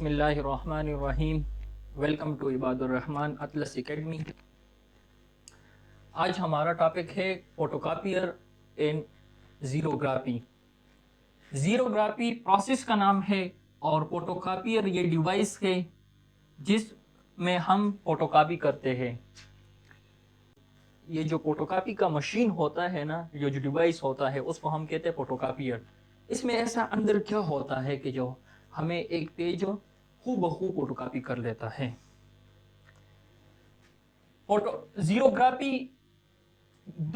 बिस्मिल्लाहिर्रहमानिर्रहीम। Welcome to Ibadurrahman Atlas academy. आज हमारा टॉपिक है फोटोकॉपियर इन ज़ीरोग्राफी। ज़ीरोग्राफी प्रोसेस का नाम है और फोटोकॉपियर ये डिवाइस है जिसमें हम फोटोकॉपी करते हैं। ये जो फोटोकॉपी का मशीन होता है ना, जो डिवाइस होता है उसको हम कहते हैं फोटोकॉपियर। इसमें ऐसा अंदर क्या होता है कि जो हमें एक पेज हूबहू फोटोकॉपी कर लेता है। फोटो ज़ीरोग्राफी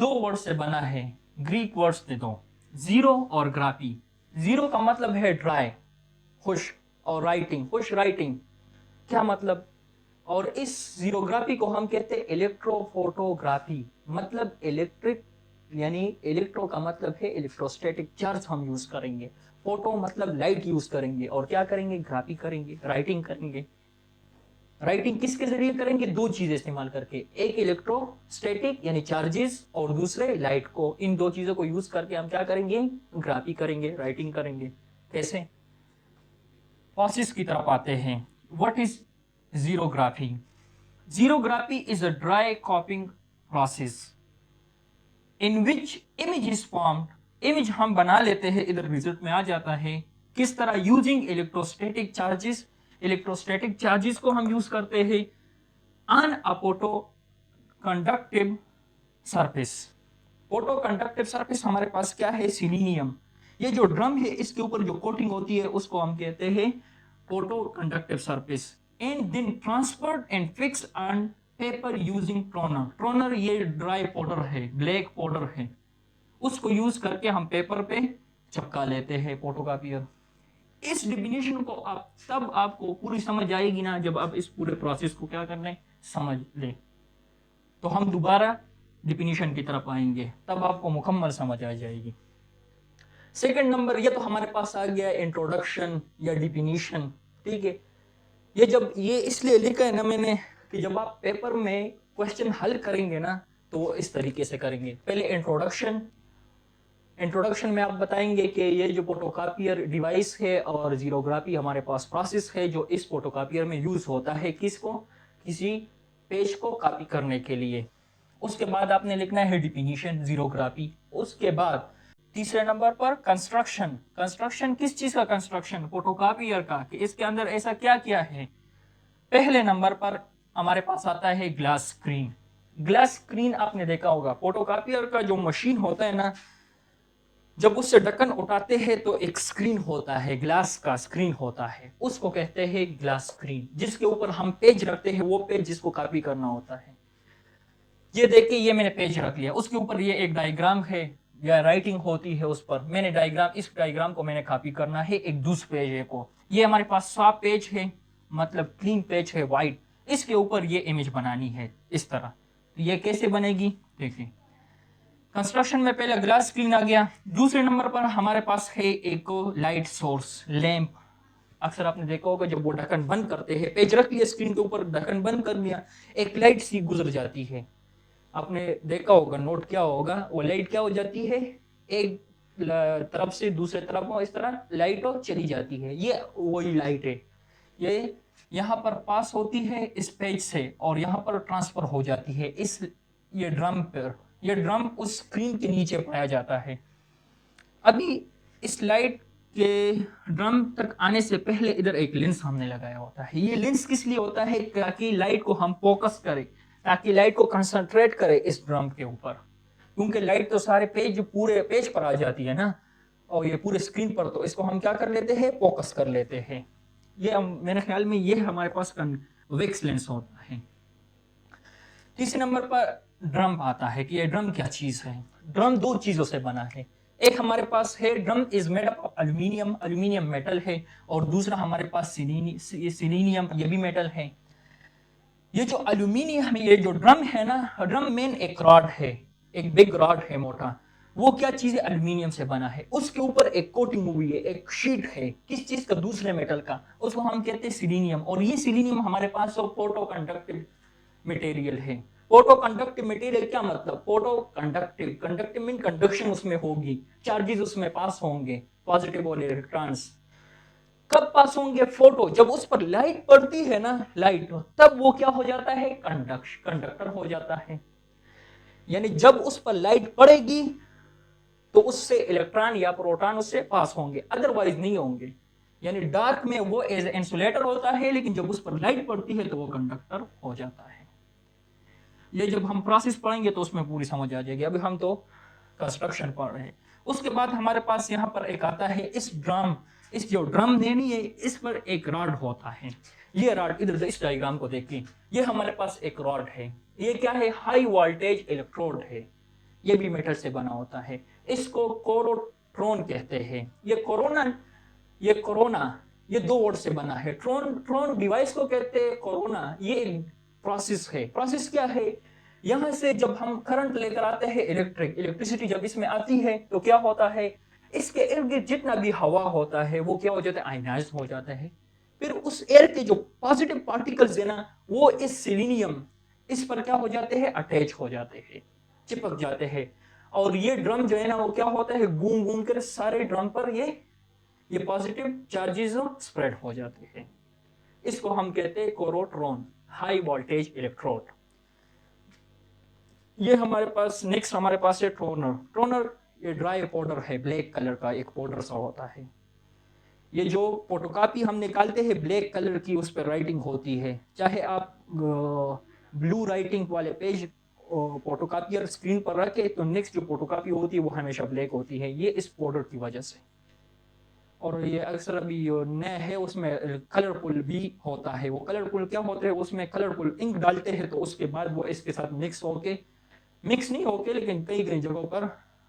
दो वर्ड से बना है, ग्रीक वर्ड्स थे दो, जीरो और ग्राफी। जीरो का मतलब है ड्राई, खुश, और राइटिंग, खुश राइटिंग। क्या मतलब? और इस जीरोग्राफी को हम कहते हैं इलेक्ट्रोफोटोग्राफी। मतलब इलेक्ट्रिक, यानी इलेक्ट्रो का मतलब है इलेक्ट्रोस्टैटिक चार्ज हम यूज करेंगे, फोटो मतलब लाइट यूज करेंगे, और क्या करेंगे? ग्राफी करेंगे, राइटिंग करेंगे। राइटिंग किसके जरिए करेंगे? दो चीजें इस्तेमाल करके, एक इलेक्ट्रोस्टैटिक यानी चार्जेस, और दूसरे लाइट को। इन दो चीजों को यूज करके हम क्या करेंगे? ग्राफी करेंगे, राइटिंग करेंगे। कैसे? प्रोसेस की तरफ आते हैं। What is xerography? Xerography is a dry copying process in which image is formed. Image हम बना लेते हैं, इधर रिजल्ट में आ जाता है। किस तरह? Using electrostatic charges. Electrostatic charges को हम यूज करते हैं on a photo conductive surface. Photo conductive surface हमारे पास क्या है? सिलीनियम। ये जो ड्रम है इसके ऊपर जो कोटिंग होती है उसको हम कहते हैं photo conductive surface. And then transferred and fix on paper using toner. Toner ये ड्राई पाउडर है, ब्लैक पाउडर है, उसको यूज करके हम पेपर पे चिपका लेते हैं फोटोकॉपियर। इस डिफिनेशन को आप तब आपको पूरी समझ आएगी ना जब आप इस पूरे प्रोसेस को क्या करना है, समझ ले। तो हम दोबारा डिफिनेशन की तरफ आएंगे, तब आपको मुकम्मल समझ आ जाएगी। सेकंड नंबर, ये तो हमारे पास आ गया इंट्रोडक्शन या डिफिनेशन, ठीक है। ये जब ये इसलिए लिखा है ना मैंने कि जब आप पेपर में क्वेश्चन हल करेंगे ना तो वो इस तरीके से करेंगे। पहले इंट्रोडक्शन। इंट्रोडक्शन में आप बताएंगे कि ये जो फोटोकॉपियर डिवाइस है और ज़ीरोग्राफी हमारे पास प्रोसेस है जो इस फोटोकॉपियर में यूज होता है। किसको? किसी पेज को कॉपी करने के लिए। उसके बाद आपने लिखना है डिफिनीशन ज़ीरोग्राफी। उसके बाद तीसरे नंबर पर कंस्ट्रक्शन। कंस्ट्रक्शन किस चीज का कंस्ट्रक्शन? फोटोकॉपियर का, कि इसके अंदर ऐसा क्या किया है। पहले नंबर पर हमारे पास आता है ग्लास स्क्रीन। ग्लास स्क्रीन आपने देखा होगा, फोटोकॉपियर का जो मशीन होता है ना, जब उससे ढक्कन उठाते हैं तो एक स्क्रीन होता है, ग्लास का स्क्रीन होता है, उसको कहते हैं ग्लास स्क्रीन, जिसके ऊपर हम पेज रखते हैं, वो पेज जिसको कॉपी करना होता है। ये देखिए, ये मैंने पेज रख लिया, उसके ऊपर ये एक डायग्राम है या राइटिंग होती है उस पर। मैंने इस डायग्राम को मैंने कॉपी करना है एक दूसरे पेज को। ये हमारे पास साफ पेज है, मतलब क्लीन पेज है, वाइट। इसके ऊपर ये इमेज बनानी है इस तरह। ये कैसे बनेगी देखिए। कंस्ट्रक्शन में पहले ग्लास स्क्रीन आ गया। दूसरे नंबर पर हमारे पास है एक लाइट सोर्स, लैंप। अक्सर आपने देखा होगा जब वो ढक्कन बंद करते हैं, पेज रख लिया स्क्रीन के ऊपर, ढक्कन बंद कर दिया, एक लाइट सी गुजर जाती है। आपने देखा होगा, नोट किया होगा, वो लाइट क्या हो जाती है, एक तरफ से दूसरे तरफ इस तरह लाइट चली जाती है। ये वही लाइट है, ये यहाँ पर पास होती है इस पेज से और यहाँ पर ट्रांसफर हो जाती है इस ये ड्रम पर। ये ड्रम उस स्क्रीन के नीचे पाया जाता है। अभी इस लाइट के ड्रम तक आने से पहले इधर एक लेंस हमने लगाया होता है। ये लेंस किस लिए होता है? ताकि लाइट को हम फोकस करें, ताकि लाइट को कंसंट्रेट करे इस ड्रम के ऊपर, क्योंकि लाइट तो सारे पेज, पूरे पेज पर आ जाती है ना, और ये पूरे स्क्रीन पर, तो इसको हम क्या कर लेते हैं? फोकस कर लेते हैं। ये मेरे ख्याल में ये हमारे पास कन्वेक्स लेंस होता है। तीसरे नंबर पर ड्रम आता है कि ये ड्रम क्या चीज है। ड्रम दो चीजों से बना है। एक हमारे पास है drum is made up of aluminium, aluminium metal है, और दूसरा हमारे पास सिलीनियम, ये भी मेटल है। ये जो एल्यूमिनियम, ये जो ड्रम है ना, ड्रम मेन एक रॉड है, एक बिग रॉड है मोटा। वो क्या चीज है? एल्यूमिनियम से बना है। उसके ऊपर एक कोटिंग हुई है, एक शीट है, किस चीज का? दूसरे मेटल का। उसको हम कहते हैं सिलीनियम। और ये सिलीनियम हमारे पास फोटो कंडक्टिव मटेरियल है। फोटो कंडक्टिव मटेरियल क्या मतलब? Photo conductive, conductive mean conduction उसमें होगी, चार्जेस उसमें पास होंगे, पॉजिटिव और इलेक्ट्रॉन्स। कब पास होंगे? फोटो, जब उस पर लाइट पड़ती है ना, लाइट, तब वो क्या हो जाता है? कंडक्टर हो जाता है। यानी जब उस पर लाइट पड़ेगी तो उससे इलेक्ट्रॉन या प्रोटॉन उससे पास होंगे, अदरवाइज नहीं होंगे। यानी डार्क में वो एज इंसुलेटर होता है, लेकिन जब उस पर लाइट पड़ती है तो वो कंडक्टर हो जाता है। ये जब हम प्रोसेस पढ़ेंगे तो उसमें पूरी समझ आ जाएगी, अभी हम तो कंस्ट्रक्शन पढ़ रहे हैं। उसके बाद हमारे पास यहाँ पर एक आता है इस ड्रम, इस जो ड्रम नहीं है, इस पर एक रॉड होता है। ये रॉड, इधर इस डायग्राम को देखिए, ये हमारे पास एक रॉड है। ये क्या है? हाई वोल्टेज इलेक्ट्रोड है। ये भी मेटल से बना होता है। इसको कोरोट्रॉन कहते हैं। ये कोरोना ये 2 वर्ड से बना है। ट्रॉन डिवाइस को कहते हैं कोरोना। ये प्रोसेस है। प्रोसेस क्या है? यहां से जब हम करंट लेकर आते हैं, इलेक्ट्रिसिटी जब इसमें आती है तो क्या होता है? इसके इर्द गिर्द जितना भी हवा होता है वो क्या हो जाता है? आयनाइज हो जाता है। फिर उस एयर के जो पॉजिटिव पार्टिकल्स है ना, वो इस सिलीनियम, इस पर क्या हो जाते हैं? अटैच हो जाते हैं, चिपक जाते हैं। और ये ड्रम जो है ना, वो क्या होता है? घूम घूम कर सारे ड्रम पर ये पॉजिटिव चार्जेस स्प्रेड हो जाते हैं। इसको हम कहते हैं कोरोट्रॉन, हाई वोल्टेज इलेक्ट्रोड। ये हमारे पास नेक्स्ट हमारे पास है टोनर। ये ड्राई पाउडर है, ब्लैक कलर का एक पाउडर सा होता है। ये जो फोटोकॉपी हम निकालते हैं ब्लैक कलर की, उस पर राइटिंग होती है। चाहे आप ब्लू राइटिंग वाले पेज फोटोकॉपियर स्क्रीन पर रखे तो नेक्स्ट जो फोटोकॉपी होती है वो हमेशा ब्लैक होती है, ये इस पाउडर की वजह से। और ये अक्सर अभी जो नया है उसमें कलरफुल भी होता है। वो कलरफुल क्या होते हैं? उसमें कलरफुल इंक डालते हैं तो उसके बाद वो इसके साथ मिक्स नहीं होके, लेकिन कई कई जगहों पर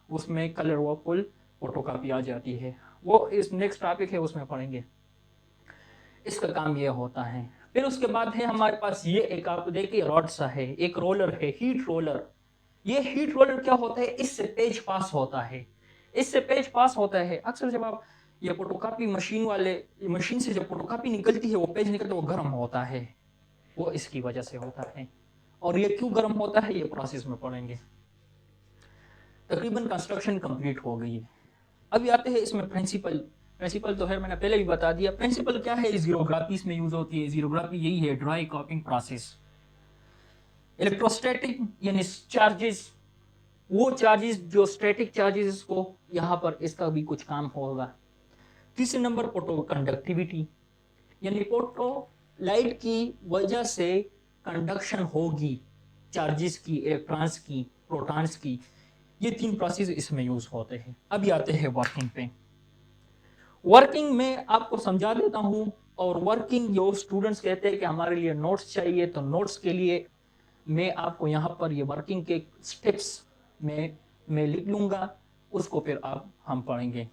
उसमें कलरफुल फोटोकॉपी आ जाती है। वो इस नेक्स्ट टॉपिक है, उसमें पढ़ेंगे। इसका काम ये होता है। फिर उसके बाद है हमारे पास ये एक, आप देखिए रॉड सा है, एक रोलर है, हीट रोलर। ये हीट रोलर क्या होता है? इससे पेज पास होता है। इससे पेज पास होता है। अक्सर जब आप ये फोटोकॉपी मशीन से जब फोटोकॉपी निकलती है, वो पेज निकलता है, वो गर्म होता है। वो इसकी वजह से होता है। और ये क्यों गर्म होता है, ये प्रोसेस में पढ़ेंगे। तकरीबन कंस्ट्रक्शन कंप्लीट हो गई है। अभी आते हैं इसमें प्रिंसिपल तो है, मैंने पहले भी बता दिया। प्रिंसिपल क्या है? जीरोग्राफी इसमें यूज होती है। जीरोग्राफी यही है, ड्राई कॉपिंग प्रोसेस। इलेक्ट्रोस्टैटिक यानी चार्जेस, वो चार्जेस जो स्टैटिक चार्जेस को यहाँ पर इसका भी कुछ काम होगा। तीसरे नंबर फोटो कंडक्टिविटी, यानी फोटो लाइट की वजह से कंडक्शन होगी, चार्जेस की, इलेक्ट्रॉन्स की, प्रोटॉन्स की। ये 3 प्रोसेस इसमें यूज होते हैं। अभी आते हैं वर्किंग पे। वर्किंग में आपको समझा देता हूं। और वर्किंग जो स्टूडेंट्स कहते हैं कि हमारे लिए नोट्स चाहिए, तो नोट्स के लिए मैं आपको यहाँ पर ये वर्किंग के स्टेप्स में मैं लिख लूंगा, उसको फिर हम पढ़ेंगे।